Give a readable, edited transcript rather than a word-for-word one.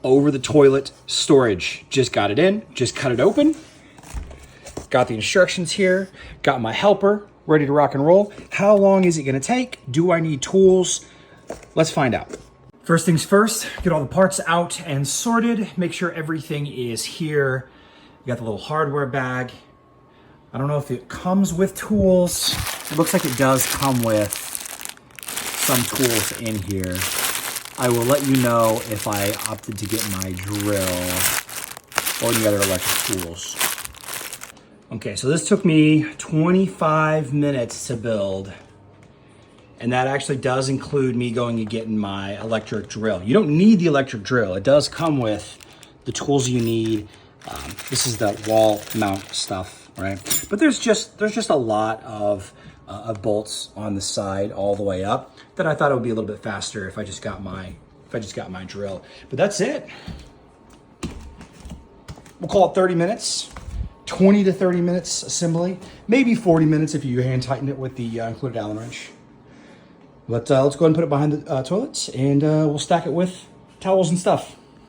over the toilet storage. Just got it in, just cut it open. Got the instructions here, got my helper ready to rock and roll. How long is it gonna take? Do I need tools? Let's find out. First things first, get all the parts out and sorted. Make sure everything is here. You got the little hardware bag. I don't know if it comes with tools. It looks like it does come with some tools in here. I will let you know if I opted to get my drill or any other electric tools. Okay, so this took me 25 minutes to build. And that actually does include me going and getting my electric drill. You don't need the electric drill. It does come with the tools you need. This is the wall mount stuff, right? But there's just a lot of bolts on the side all the way up that I thought it would be a little bit faster if I just got my drill. But that's it. We'll call it 30 minutes. 20 to 30 minutes assembly, maybe 40 minutes if you hand tighten it with the included Allen wrench. But let's go ahead and put it behind the toilets, and we'll stack it with towels and stuff.